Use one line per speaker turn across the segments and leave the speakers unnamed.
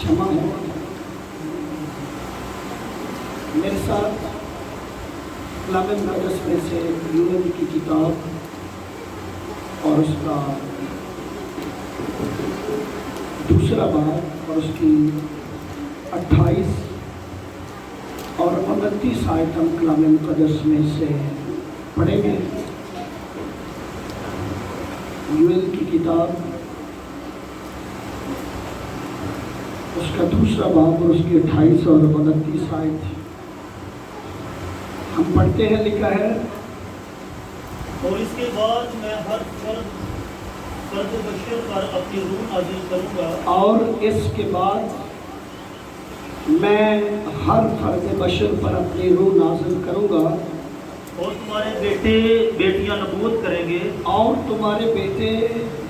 क्षमा हो। मेरे साथ कलाम मुक़द्दस में से यूएल की किताब और उसका दूसरा बाब और उसकी 28 और 29 आयत हम कलाम मुक़द्दस में से पढ़ेंगे। यूएल की किताब उसका दूसरा बाब और उसकी 28 और 29 आयत हम पढ़ते हैं। लिखा है,
और इसके बाद मैं हर फर्द बशर पर अपनी रूह नाज़िल करूँगा।
और इसके बाद मैं हर फर्द बशर पर अपनी रूह नाज़िल करूँगा।
और तुम्हारे बेटे बेटियां नबूवत करेंगे।
और तुम्हारे बेटे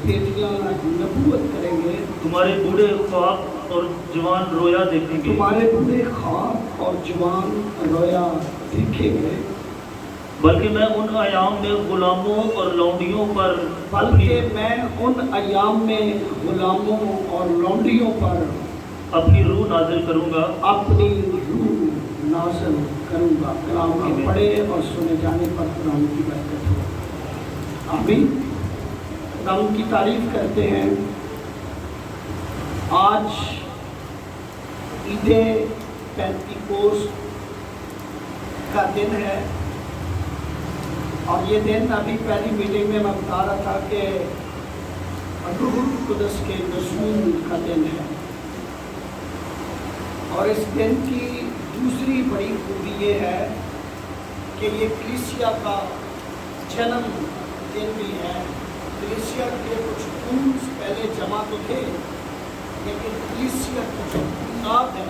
बेटियां नबूवत करेंगे।
तुम्हारे बूढ़े ख्वाब और जवान रोया देखेंगे।
तुम्हारे बूढ़े ख्वाब और जवान रोया देखेंगे।
बल्कि मैं उन अयाम में गुलामों और लौंडियों पर अपनी रूह नाज़िल करूँगा।
अपनी रूह नाज़िल करूँगा। कलाम के पढ़े और सुने जाने पर खुदावंद की बरकत हो। आमीन। खुदावंद की तारीफ करते हैं। आज ईद पेंतिकोस्त का दिन है और ये दिन अभी पहली मीटिंग में मैं बता रहा था कि रूहुल कुदस के नज़ूल का दिन है। और इस दिन की दूसरी बड़ी खूबी ये है कि ये कलीसिया का जन्म दिन भी है। कलीसिया के कुछ रूल्स पहले जमा तो थे, लेकिन कलीसिया का जो बुनियाद है,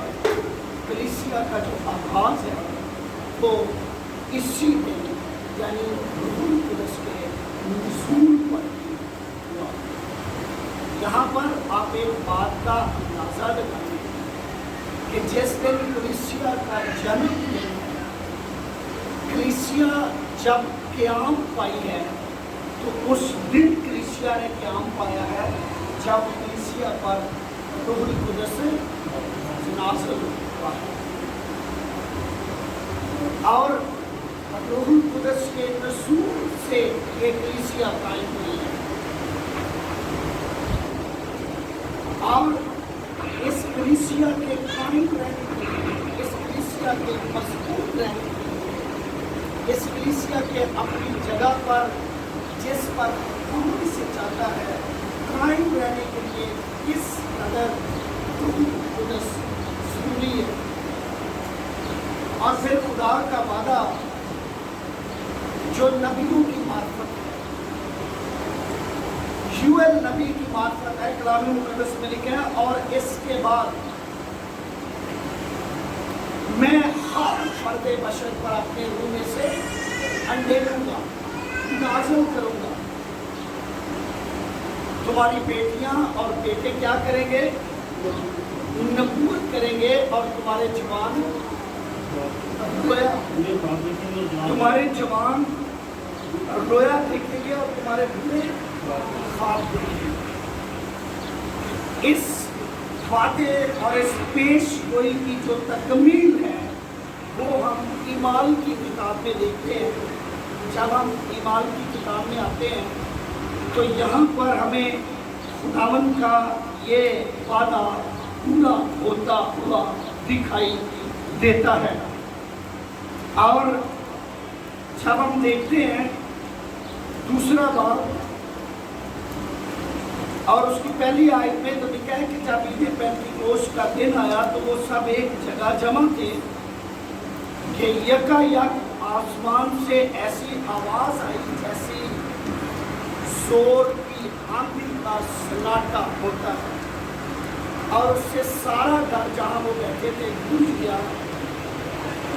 कलीसिया का जो आगाज़ है, वो इसी दिन यानी रूहुल कुदस के नज़ूल पर हुआ। यहाँ पर आप एक बात का अंदाज़ा लगाएं कि जिस दिन कलीसिया का जन्म दिन है, कलीसिया जब क़याम पाई है, तो उस दिन कलीसिया ने क़याम पाया है जब कलीसिया पर रूहुल कुदस नाज़िल हुआ है। और रूहुल कुदस के नज़ूल से ये कलीसिया कायम हुई है। और इस कलीसिया के कायम रहने के लिए, इस कलीसिया के मजबूत रहने के लिए, इस कलीसिया के अपनी जगह पर जिस पर खुद से चाहता है कायम रहने के लिए किस कदर रूहुल कुदस ज़रूरी है। और फिर खुदा का वादा जो नबियों की मार्फत है, यूएल नबी की मार्फत है, कलाम मुक़द्दस में लिखा है, और इसके बाद मैं हर फर्द बशर पर अपने रूह में से अंडे लूँगा, नाज़िल करूँगा। तुम्हारी बेटियां और बेटे क्या करेंगे? नबूवत करेंगे। और तुम्हारे जवान तुम्हारे जवान रोया देखेंगे और तुम्हारे बूढ़े ख्वाब देखेंगे। इस वादे और इस पेश गोई की जो तकमील है, वो हम ईमाल की किताब में देखते हैं। जब हम ईमाल की किताब में आते हैं तो यहाँ पर हमें खुदावंद का ये वादा पूरा होता हुआ दिखाई देता है। और जब हम देखते हैं दूसरा बाब और उसकी पहली आयत में, तो लिखा है कि जब ईद पेंतिकोस्त का दिन आया तो वो सब एक जगह जमा थे कि यकायक आसमान से ऐसी आवाज़ आई जैसी जोर की आंधी का सन्नाटा होता है, और उससे सारा घर जहाँ वो बैठे थे गूंज गया।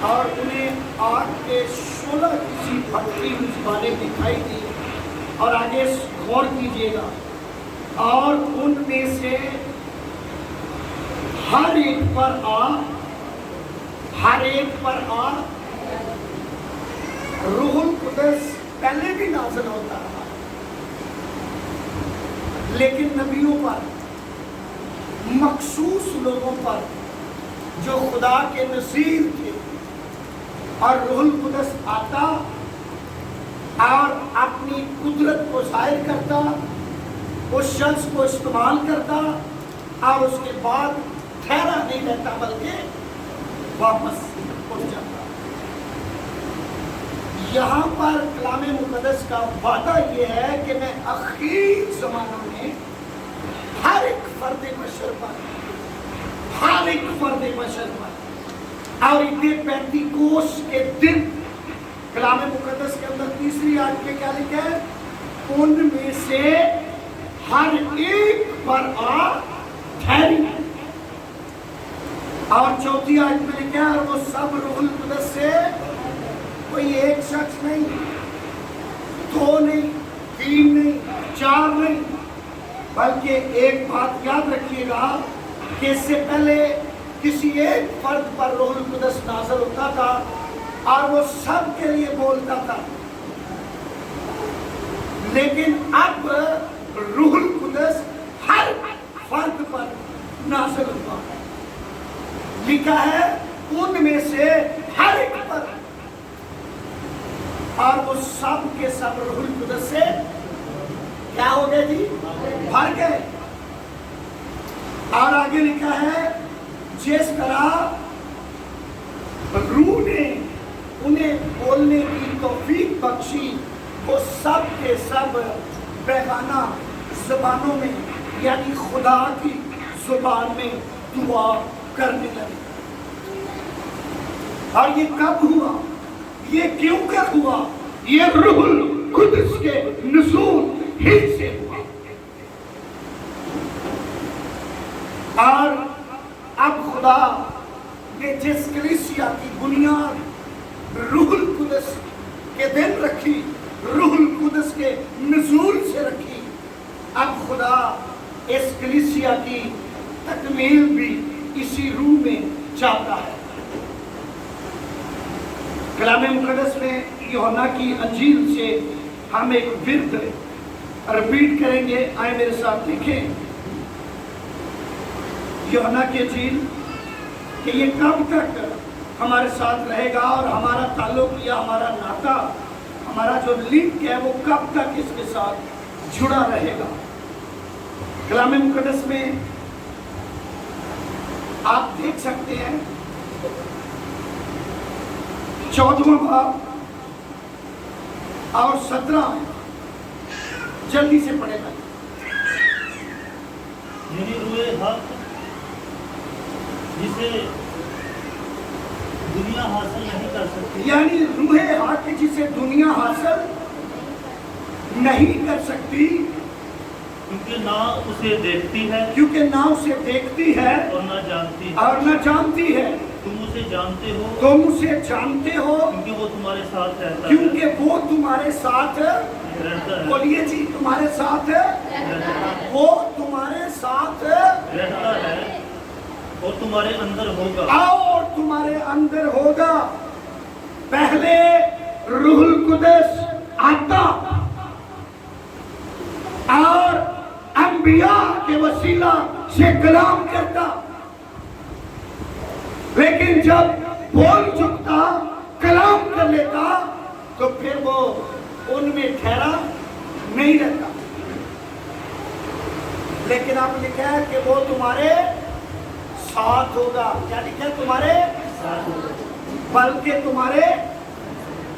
और उन्हें आग के 16 किसी भटकी हुई ज़बानें दिखाई दी। और आगे गौर कीजिएगा, और उनमें से हर एक पर आ रूहुल कुदस पहले भी नाज़िल होता रहा, लेकिन नबियों पर मखसूस लोगों पर जो खुदा के नज़ीर थे, और रूहुल कुदस आता और अपनी कुदरत को जाहिर करता, उस शख्स को इस्तेमाल करता और उसके बाद ठहरा नहीं रहता बल्कि वापस उठ जाता। यहाँ पर कलाम मुक़द्दस का वादा ये है कि मैं आखिर ज़मानों में हर एक फर्द बशर पर, हर एक फर्द बशर पर, और ईद पेंतीकोस के दिन कलाम मुक़द्दस के अंदर तीसरी आयत में क्या लिखा है? उनमें से हर एक पर आ ठहरी। और चौथी आयत में लिखा है, और वो सब रूहुल कुदस से, कोई एक शख्स नहीं, दो नहीं, तीन नहीं, चार नहीं, बल्कि एक बात याद रखिएगा कि इससे पहले किसी एक फर्द पर रूहुल कुदस नाज़िल होता था और वो सब के लिए बोलता था, लेकिन अब रूहुल कुदस हर फर्द पर नाज़िल हुआ है। लिखा है उनमें से हर एक पर, और वो सब के सब रूहुल कुदस से क्या हो गए जी? भर गए। और आगे लिखा है, जिस तरह रूह ने उन्हें बोलने की तौफीक बख्शी, वो सब के सब बेगाना ज़बानों में, यानी खुदा की ज़ुबान में दुआ करने लगे। और ये कब हुआ? ये क्यों कर हुआ? ये रूहुल कुदस के नुज़ूल ही से हुआ। और अब खुदा ने जिस कलीसिया की बुनियाद रूहुल कुदस के दिन रखी, रूहुल कुदस के नुज़ूल से रखी, अब खुदा इस कलीसिया की तकमील भी इसी रूह में चाहता है। कलाम मुक़द्दस में यूहन्ना की अंजील से हम एक विर्द रिपीट करेंगे। आए मेरे साथ देखें यूहन्ना की अंजील कि ये कब तक हमारे साथ रहेगा और हमारा ताल्लुक या हमारा नाता, हमारा जो लिंक है वो कब तक इसके साथ जुड़ा रहेगा। कलाम मुक़द्दस में आप देख सकते हैं 14वां बाब और 17, जल्दी से पढ़ेगा।
यानी रूहे हक जिसे दुनिया हासिल नहीं कर सकती,
यानी रूहे हक जिसे दुनिया हासिल नहीं कर सकती,
क्योंकि ना उसे देखती है,
क्योंकि ना उसे देखती है
और ना जानती है,
और न जानती है।
तुम उसे जानते हो,
तुम उसे जानते हो
क्योंकि वो तुम्हारे साथ रहता
क्योंकि वो तुम्हारे साथ,
रहता है,
बोलिए जी, तुम्हारे साथ,
रहता है,
वो तुम्हारे साथ
रहता है और तुम्हारे अंदर होगा।
और तुम्हारे अंदर होगा। पहले रूहुल कुदस आता और अंबिया के वसीला से कलाम करता, लेकिन जब बोल चुकता, कलाम कर लेता, तो फिर वो उनमें ठहरा नहीं रहता। लेकिन अब लिखा है कि वो तुम्हारे साथ होगा। क्या लिखा है? तुम्हारे
साथ होगा,
बल्कि तुम्हारे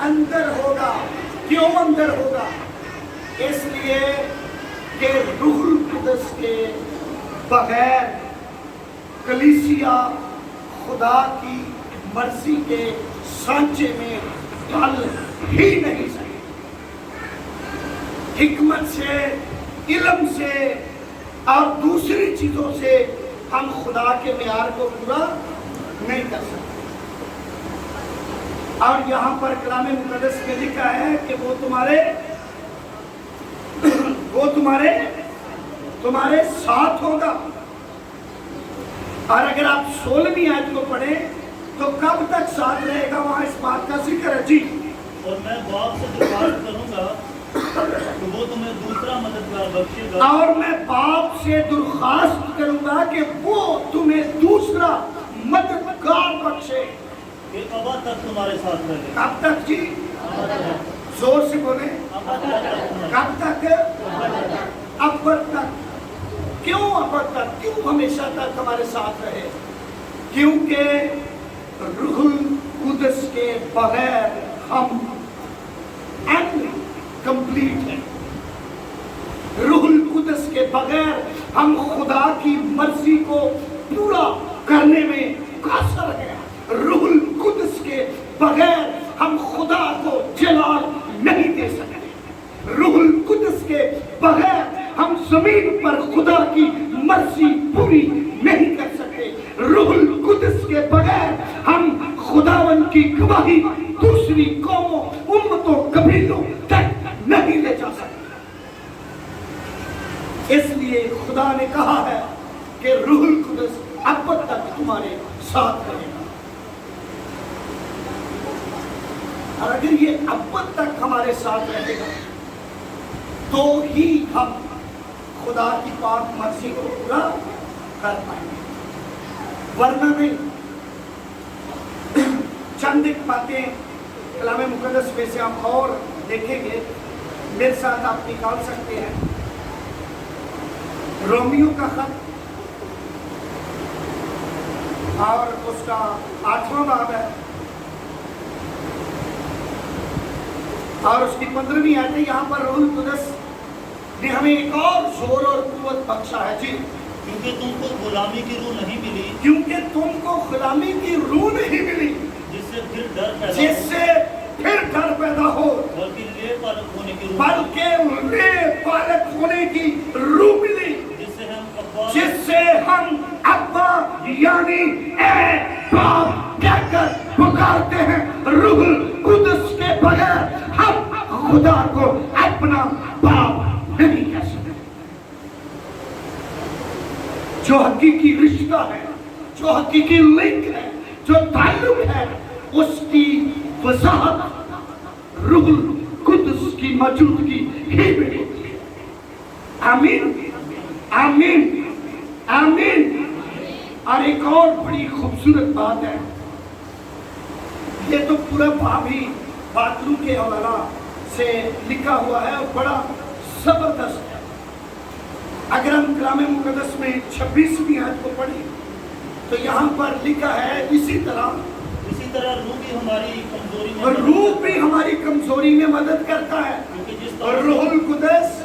अंदर होगा। क्यों अंदर होगा? इसलिए कि रूहुल कुदस के बगैर कलीसिया खुदा की मर्जी के सांचे में ढल ही नहीं सकती। हिकमत से, इल्म से और दूसरी चीजों से हम खुदा के मियार को पूरा नहीं कर सकते। और यहाँ पर कलाम मुक़द्दस में लिखा है कि वो तुम्हारे साथ होगा। और अगर आप 16वीं आयत को पढ़ें तो कब तक साथ रहेगा, वहां इस बात का जिक्र है जी।
और मैं बाप से दरख्वास्त करूंगा तो वो तुम्हें दूसरा मददगार बख्शेगा,
और मैं बाप से दरख्वास्त करूंगा कि वो तुम्हें दूसरा मददगार बख्शे।
कि अब तक तुम्हारे साथ रहे।
कब तक जी? जोर से बोले। कब तक? अब तक। क्यों अब तक? क्यों हमेशा तक हमारे साथ रहे? क्योंकि रूहुल कुदस के बगैर हम इनकम्प्लीट हैं। रूहुल कुदस के बगैर हम खुदा की मर्जी को पूरा करने में कासर हैं। रूहुल कुदस के बगैर हम खुदा को जलाल नहीं दे सकते। रूहुल कुदस के बगैर हम जमीन पर खुदा की मर्जी पूरी नहीं कर सकते। रूहुल कुदस के बगैर हम खुदावन की गवाही दूसरी कौमों, उम्मतों, कबीलों तक नहीं ले जा सकते। इसलिए खुदा ने कहा है कि रूहुल कुदस अब तक तुम्हारे साथ रहेगा। और अगर ये अब तक हमारे साथ रहेगा तो ही हम खुदा की पाक मर्जी को पूरा कर पाएंगे, वरना नहीं। चंद एक बातें कलाम मुकद्दस में से हम और देखेंगे, मेरे साथ आप निकाल सकते हैं। रोमियो का खत और उसका 8वां बाब है और उसकी 15वीं आयत है। यहाँ पर रूहुल कुदस ने हमें एक और जोर और कुव्वत बख्शा है जी।
क्योंकि तुमको गुलामी की रूह नहीं मिली,
क्योंकि तुमको गुलामी की रूह नहीं मिली
जिससे फिर डर पैदा हो,
जिससे फिर डर पैदा हो,
बल्कि ले पालक होने की रूह,
बल्कि ले पालक होने की रूह मिली, जिससे हम अब्बा यानी ए बाप कहकर पुकारते हैं। रूहुल कुदस के बगैर हम खुदा को अपना बाप नहीं कह सकते। जो हकीकी रिश्ता है, जो हकीकी लिंक है, जो ताल्लुक है, उसकी वजाहत रूहुल कुदस की मौजूदगी ही में होती है। आमीन, आमीन, आमीन। और एक और बड़ी खूबसूरत बात है, ये तो पूरा बाब ही बातरू के हवाला से लिखा हुआ है और बड़ा जबरदस्त है। अगर हम कलाम मुकद्दस में 26वीं आयत को पढ़ें तो यहाँ पर लिखा है इसी तरह
रूह भी हमारी कमजोरी में,
और रूह भी हमारी कमजोरी में मदद करता है। और रूहुल कुदस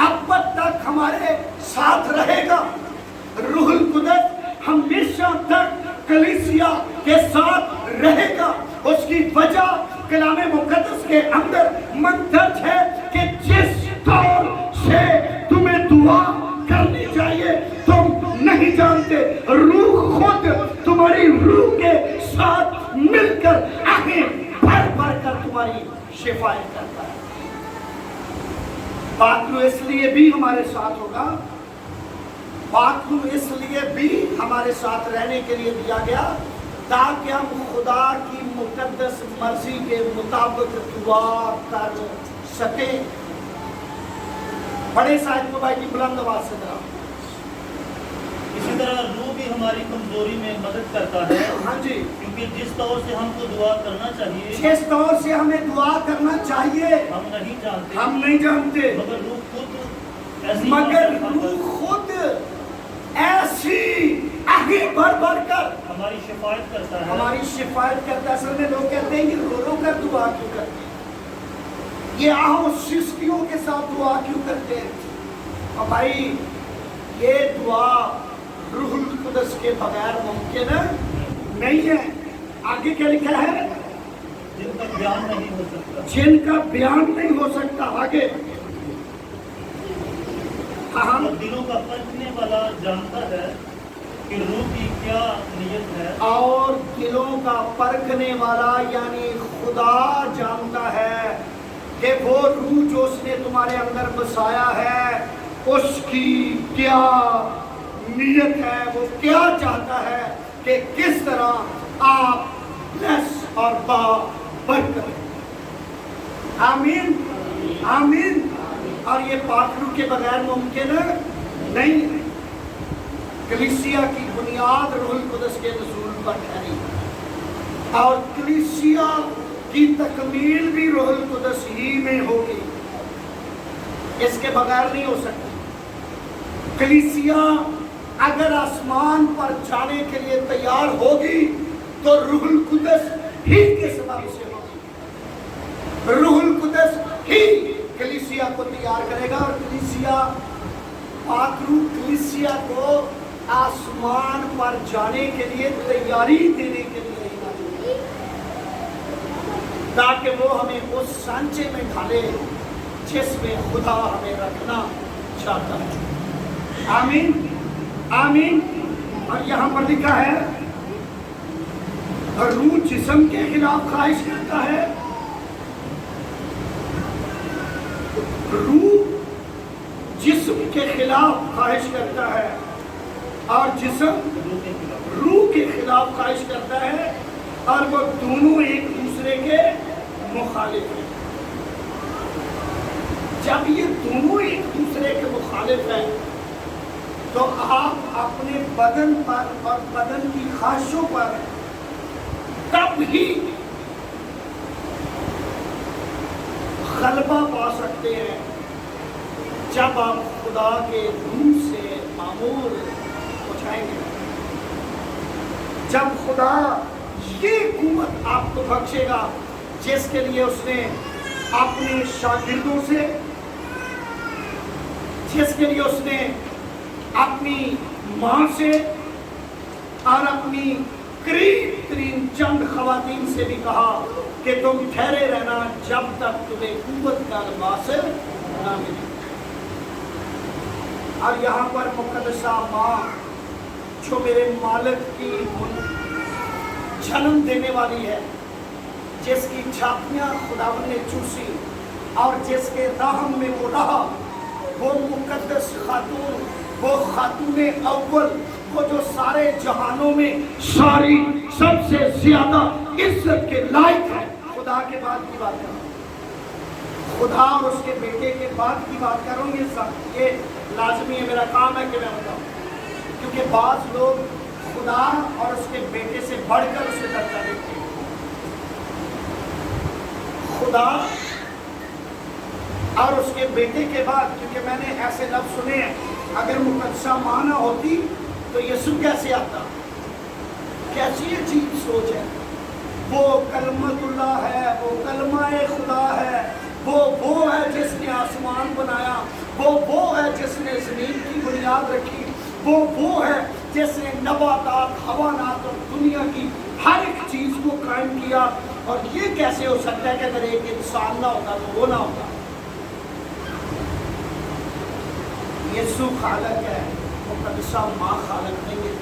अब तक हमारे साथ रहेगा। रूहुल कुदस हमेशा तक कलीसिया के साथ रहेगा। उसकी वजह कलाम मुकद्दस के अंदर मंदर्ज है कि जिस तौर से तुम्हें दुआ करनी चाहिए तुम नहीं जानते। रूह खुद तुम्हारी रूह के साथ मिलकर आगे भर भर कर तुम्हारी शिफायत करता है। पाकरू इसलिए भी हमारे साथ होगा, पाकरू इसलिए भी हमारे साथ रहने के लिए दिया गया ताकि हम खुदा की मुकद्दस मर्जी के मुताबिक दुआ कर सके। बड़े साहिब भाई की बुलंद आवाज से जरा।
इसी तरह रूह भी हमारी कमजोरी में मदद करता है।
हाँ जी,
क्योंकि जिस तौर से हमको दुआ करना चाहिए,
जिस तौर से हमें दुआ करना चाहिए
हम नहीं जानते, मगर रूह खुद ऐसी आगे बढ़ बढ़ कर हमारी शिफायत करता है। असल
में लोग कहते हैं ये रो रो कर दुआ क्यों करते हैं, ये आओ सिस्तियों के साथ दुआ क्यों करते हैं। और भाई ये दुआ रूहुल कुदस के बगैर मुमकिन नहीं है। आगे क्या लिखा है?
जिनका बयान नहीं हो सकता,
जिनका बयान नहीं हो सकता। आगे
और दिलों का परखने वाला जानता है कि रूह की क्या नीयत है। और
दिलों का परखने वाला यानी खुदा जानता है कि वो रूह जो उसने तुम्हारे अंदर बसाया है उसकी क्या नीयत है, वो क्या चाहता है कि किस तरह आप ब्लेस और बरकत। आमीन, आमीन। और ये पाकरू के बगैर मुमकिन नहीं है। कलीसिया की बुनियाद रूहुल कुदस के नज़ूल पर ठहरी और कलीसिया की तकमील भी रूहुल कुदस ही में होगी, इसके बगैर नहीं हो सकती। कलीसिया अगर आसमान पर जाने के लिए तैयार होगी तो रूहुल कुदस ही के सबब से होगी। रूहुल कुदस ही कलीसिया को तैयार करेगा और कलीसिया पाकरू कलीसिया को आसमान पर जाने के लिए तैयारी देने के लिए ही, ताकि वो हमें उस सांचे में ढाले जिसमें खुदा हमें रखना चाहता है। आमीन आमीन। और यहाँ पर लिखा है रूह जिस्म के खिलाफ ख्वाहिश करता है, रूह जिस्म के खिलाफ ख्वाहिश करता है और जिस्म रूह के खिलाफ ख्वाहिश करता है, और वो दोनों एक दूसरे के मुखालिफ हैं। जब ये दोनों एक दूसरे के मुखालिफ हैं तो आप अपने बदन पर और बदन की ख्वाहिशों पर तब ही गलबा पा सकते हैं जब आप खुदा के रूह से मामूर हो जाएंगे। जब खुदा ये कुव्वत आपको बख्शेगा जिसके लिए उसने अपने शागिर्दों से, जिसके लिए उसने अपनी माँ से और अपनी करीब तरीन चंद खवातीन से भी कहा कि तुम ठहरे रहना जब तक तुम्हें कुव्वत का लिबास ना मिले। और यहाँ पर मुकद्दसा माँ जो मेरे मालिक की जन्म देने वाली है, जिसकी छातियाँ खुदावन ने चूसी और जिसके रहम में वो रहा, वो मुकद्दस खातून, वो खातूने अव्वल, वो जो सारे जहानों में सारी सबसे ज्यादा इज्जत के लायक है। खुदा के बाद की बात कर रहा हूँ, खुदा और उसके बेटे के बाद की बात कर रहा हूँ। ये लाजमी है, मेरा काम है कि मैं बताऊँ, क्योंकि बाज़ लोग खुदा और उसके बेटे से बढ़कर उसे दर्जा देते हैं। खुदा और उसके बेटे के बाद, क्योंकि मैंने ऐसे लफ्ज़ सुने हैं, अगर मुकद्दसा माँ ना होती तो यीशु कैसे आता? कैसी अजीब सोच है। वो कलमतुल्लाह है, वो कलमाए खुदा है, वो है जिसने आसमान बनाया, वो है जिसने ज़मीन की बुनियाद रखी, वो है जिसने नबातात, हवानात और दुनिया की हर एक चीज़ को कायम किया। और ये कैसे हो सकता है कि अगर एक इंसान ना होता तो वो ना होता? यीशु खालक है, मुकद्दसा माँ खालक नहीं है।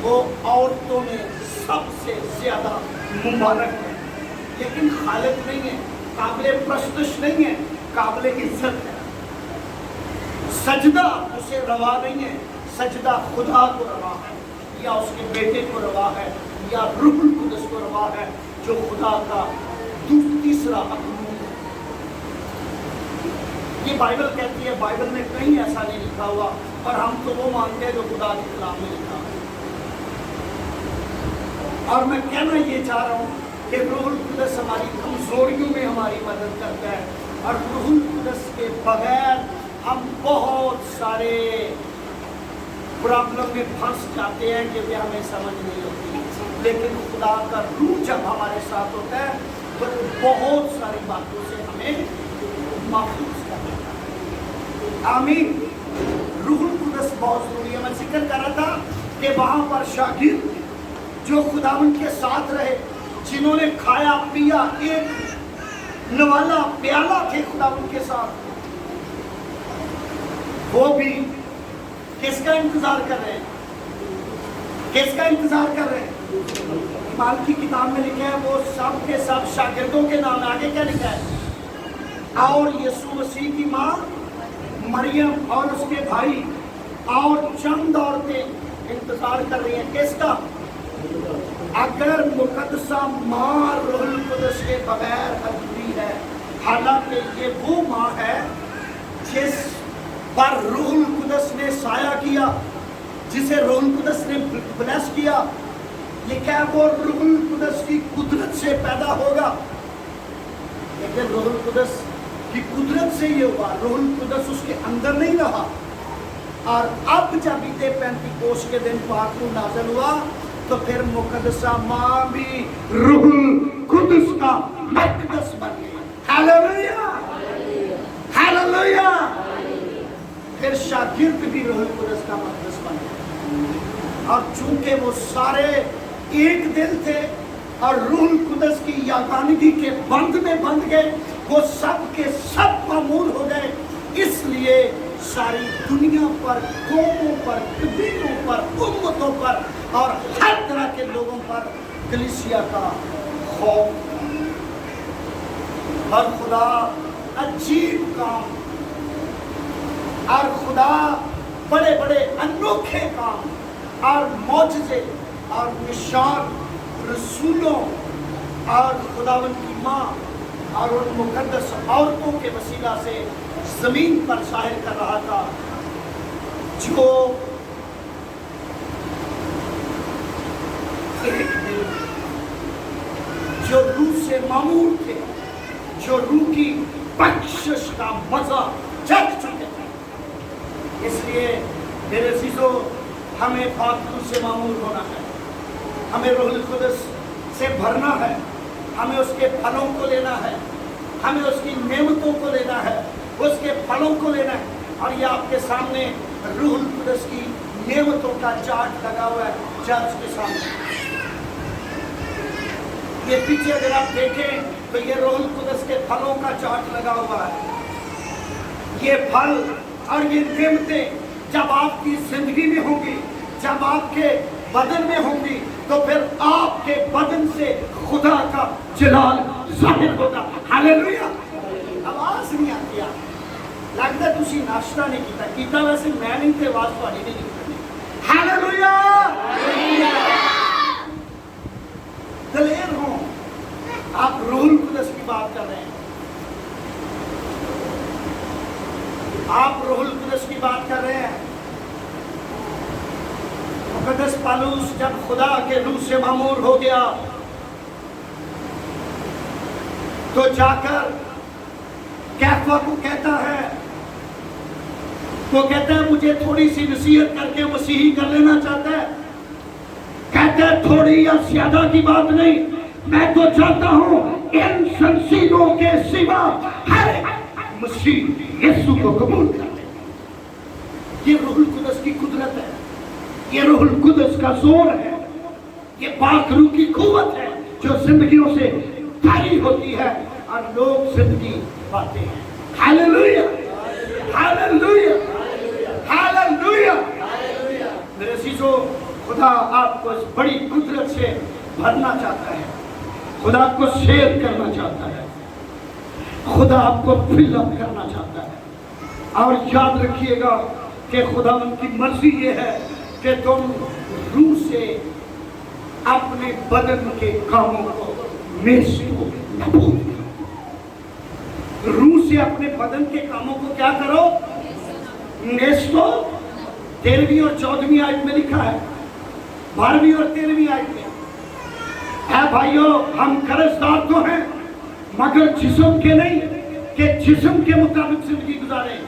वो औरतों में सबसे ज़्यादा मुबारक है, लेकिन खालक नहीं है, काबिल प्रस्तुश नहीं है, काबिल इज्जत है। सजदा उसे रवा नहीं है, सजदा खुदा को रवा है, या उसके बेटे को रवा है, या रूहुल कुदस को रवा है, जो खुदा का तीसरा मखलूक है। ये बाइबल कहती है, बाइबल में कहीं ऐसा नहीं लिखा हुआ, पर हम तो वो मानते हैं जो खुदा के कलाम में लिखा है। और मैं कहना ये चाह रहा हूँ कि रूहुल कुदस हमारी कमजोरियों में हमारी मदद करता है, और रूहुल कुदस के बगैर हम बहुत सारे प्रॉब्लम में फंस जाते हैं क्योंकि हमें समझ नहीं होती। लेकिन खुदा का रूह जब हमारे साथ होता है तो बहुत सारी बातों से हमें महफूज कर देता है। आमीन। रूहुल कुदस बहुत ज़रूरी है। मैं जिक्र कर रहा था कि वहाँ पर शागिर्द जो खुदावन के साथ रहे, जिन्होंने खाया पिया, एक नवाला प्याला थे खुदावन के साथ, वो भी किसका इंतजार कर रहे हैं? किसका इंतजार कर रहे हैं? इमाल की किताब में लिखा है वो सब के सब शागिर्दों के नाम। आगे क्या लिखा है? और यीशु मसीह की माँ मरियम और उसके भाई और चंद औरतें इंतजार कर रही हैं। किसका? अगर मुकद्दसा माँ रूहुल कुदस के बगैर अधूरी है। हालांकि ये वो माँ है जिस पर रूहुल कुदस ने साया किया, जिसे रूह कुदस ने ब्लेस किया, ये क्या वो रूह कुदस की कुदरत से पैदा होगा? लेकिन रूह कुदस की कुदरत से ये हुआ, रूह कुदस उसके अंदर नहीं रहा। और अब जब बीते पेंतीकोस के दिन पाक रूह नाज़िल हुआ, तो फिर मुकद्दसा माँ भी रूह कुदस का मक़दस बन गई। Hallelujah, hallelujah. फिर शागिर्द भी रूह कुदस का मक़दस बन गए। और चूंकि वो सारे एक दिल थे और रूह कुदस की यागानगी के बंध में बंध गए, वो सब के सब मामूर हो गए, इसलिए सारी दुनिया पर, कौमों पर, कबीलों पर, उम्मतों पर और हर तरह के लोगों पर कलीसिया का खौफ। और खुदा अजीब काम और खुदा बड़े बड़े अनोखे काम और मौजज़े और निशान रसूलों और खुदावन की माँ और उन मुकद्दस औरतों के वसीला से जमीन पर ज़ाहिर कर रहा था, जो एक दिल, जो रूह से मामूर थे, जो रूह की बख्शिश का मजा चख चुके थे। इसलिए मेरे अज़ीज़ों, हमें पाक रूह से मामूर होना है, हमें रूह कुदस से भरना है, हमें उसके फलों को लेना है, हमें उसकी नेमतों को लेना है, उसके फलों को लेना है। और ये आपके सामने रूह कुदस की नेमतों का चार्ट लगा हुआ है चर्च के सामने। ये पीछे अगर आप देखें तो ये रूह कुदस के फलों का चार्ट लगा हुआ है। ये फल और ये नेमतें जब आपकी जिंदगी में होंगी, जब आपके बदन में होंगी, तो फिर आपके बदन से खुदा का जलाल जाहिर होगा। हालेलुया। आवाज नहीं आती आप, लगता तुसी नाश्ता नहीं किया, किया वैसे मैं नहीं थे, आवाज थोड़ी नहीं निकलनी। हालेलुया। दलेर हो, आप रूह कुदस की बात कर रहे हैं, आप रूह कुदस की बात कर रहे हैं। मुकद्दस पौलुस जब खुदा के रूह से मामूर हो गया, तो जाकर कैफा को कहता है, तो कहता है मुझे थोड़ी सी नसीहत करके मसीही कर लेना चाहता है। कहता है थोड़ी या ज्यादा की बात नहीं, मैं तो चाहता हूं इन संसीलों के सिवा हर मसीह यीशु को कबूल कर ले। ये रूह कुदस की कुदरत है, ये रूह कुदस का जोर है, ये पाक रूह की कुव्वत है जो जिंदगियों से भरी होती है और लोग जिंदगी पाते हैं। Hallelujah, hallelujah, hallelujah. मेरे अज़ीज़ों, खुदा आपको इस बड़ी कुदरत से भरना चाहता है, खुदा आपको शेयर करना चाहता है, खुदा आपको फिल अप करना चाहता है। और याद रखिएगा कि खुदा उनकी मर्जी ये है कि तुम रूह से अपने बदन के कामों को नेस्तो नबूद करो। रूह से अपने बदन के कामों को क्या करो? नेस्तो। 13वीं और 14वीं आयत में लिखा है, 12वीं और 13वीं आयत में, ऐ भाइयों, हम कर्जदार तो हैं मगर जिस्म के नहीं, कि जिस्म के मुताबिक जिंदगी गुजारें,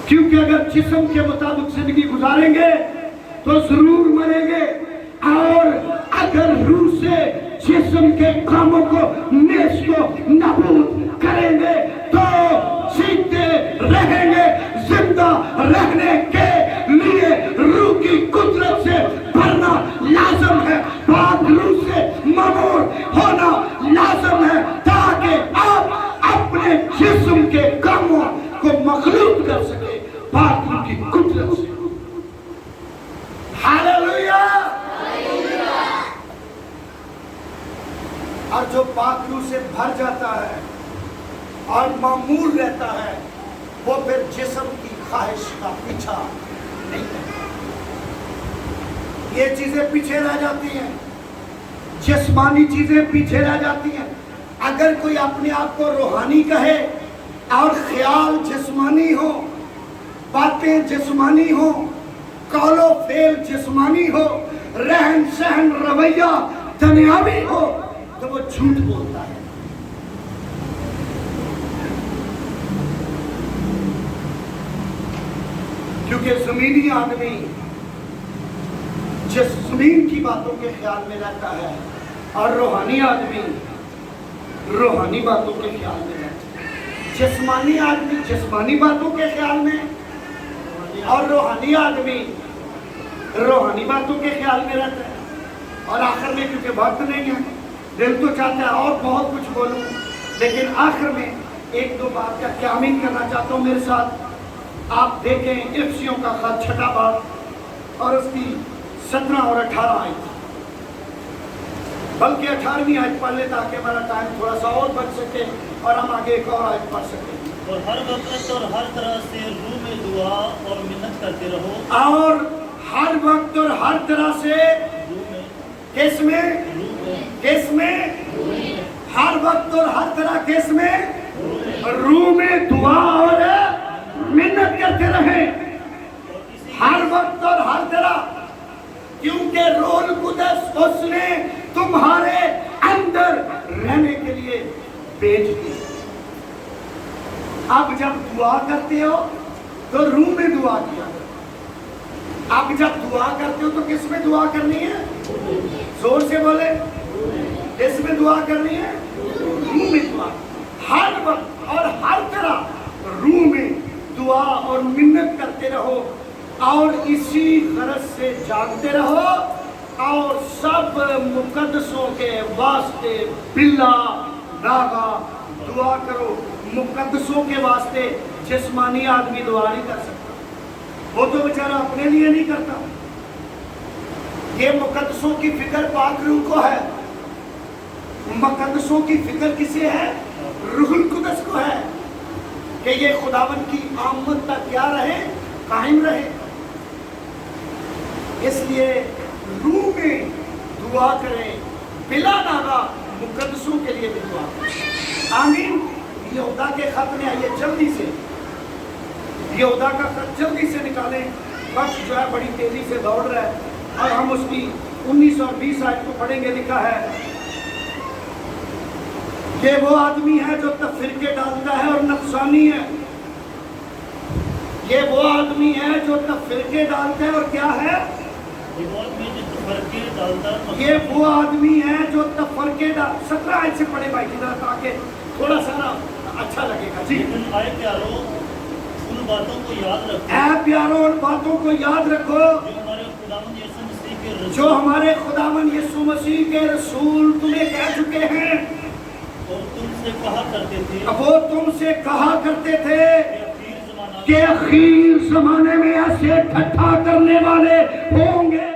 क्योंकि अगर जिस्म के मुताबिक जिंदगी गुजारेंगे तो जरूर मरेंगे, और अगर रूह से जिस्म के कामों को नेस्तो नबूद करेंगे तो जीते रहेंगे। जिंदा रहने के लिए रूह की कुदरत से भरना लाजम है, पाक रूह से मामूर होना लाजम है, ताकि आप अपने जिस्म के कामों को मखलूत कर सके पाक रूह की कुदरत से। हालेलुया। और जो पाक रूह से भर जाता है और मामूर रहता है, वो फिर जिस्म की ख्वाहिश का पीछा नहीं करता। ये चीजें पीछे रह जाती हैं, जिस्मानी चीजें पीछे रह जाती हैं। अगर कोई अपने आप को रूहानी कहे और ख्याल जिस्मानी हो, बातें जिस्मानी हो, कौल व फेल जिस्मानी हो, रहन सहन रवैया दुनियावी हो, तो वो झूठ बोलता है। क्योंकि जमीनी आदमी जिस जमीन की बातों के ख्याल में रहता है और रूहानी आदमी रूहानी बातों के ख्याल में रहता है। जिस्मानी आदमी जिस्मानी बातों के ख्याल में और रूहानी आदमी रूहानी बातों के ख्याल में रहता है। और आखिर में, क्योंकि वक्त नहीं है, दिल तो चाहता है और बहुत कुछ बोलूं, लेकिन आखिर में एक दो बात का क्यामीन करना चाहता हूं। मेरे साथ आप देखें इफ्सियों का खत 6 बाब और उसकी 17 और 18 आयत, बल्कि 18वीं आयत पढ़ ले ताकि हमारा टाइम थोड़ा सा और बच सके और हम आगे एक और आयत पढ़ सकें।
और हर वक्त और हर तरह से रूह में दुआ और मिन्नत करते रहो।
और हर वक्त और हर तरह से
रूह में
किस में किस में हर वक्त और हर तरह किस में रूह में दुआ और मिन्नत करते रहे। हर वक्त और हर तरह, क्योंकि रूह कुदस उसने तुम्हारे अंदर रहने के लिए भेज दी। अब जब दुआ करते हो तो रूह में दुआ किया। अब जब दुआ करते हो तो किस में दुआ करनी है? जोर से बोले, किस में दुआ करनी है? रूह में दुआ। हर वक्त और हर तरह रूह में दुआ और मिन्नत करते रहो और इसी गरज से जागते रहो और सब मुकद्दसों के वास्ते बिल्ला दागा दुआ करो। मुकद्दसों के वास्ते जिस्मानी आदमी दुआ नहीं कर सकता, वो तो बेचारा अपने लिए नहीं करता। ये मुकद्दसों की फिक्र पाक रूह को है। मुकद्दसों की फिक्र किसे है? रूहुल कुदस को है कि ये खुदावन की आमद तक क्या रहे, कायम रहे। इसलिए रूह में दुआ करें, बिला नागा मुकद्दसों के लिए भी दुआ करें। आमीन। यहूदा के खत में आइए जल्दी से, यहूदा का खत जल्दी से निकालें। वक्त जो है बड़ी तेजी से दौड़ रहा है और हम उसकी 19 और 20 आयत को पढ़ेंगे। लिखा है, ये वो आदमी है जो तफरीके डालता है और नफसानी है। ये वो आदमी है जो तफरीके डालता है और क्या है? ये वो आदमी है जो तफरके डाल। 17 आयत से पढ़े भाई जरा, ताकि थोड़ा सा ना अच्छा लगेगा। जी
आए प्यारो, उन बातों को याद रखो।
ऐ प्यारो, उन बातों को याद रखो जो हमारे खुदावन यीशु मसीह के रसूल तुम्हें कह चुके हैं।
और तुमसे कहा करते थे,
वो तुमसे कहा करते थे कि अखीर ज़माने में ऐसे ठट्ठा करने वाले होंगे।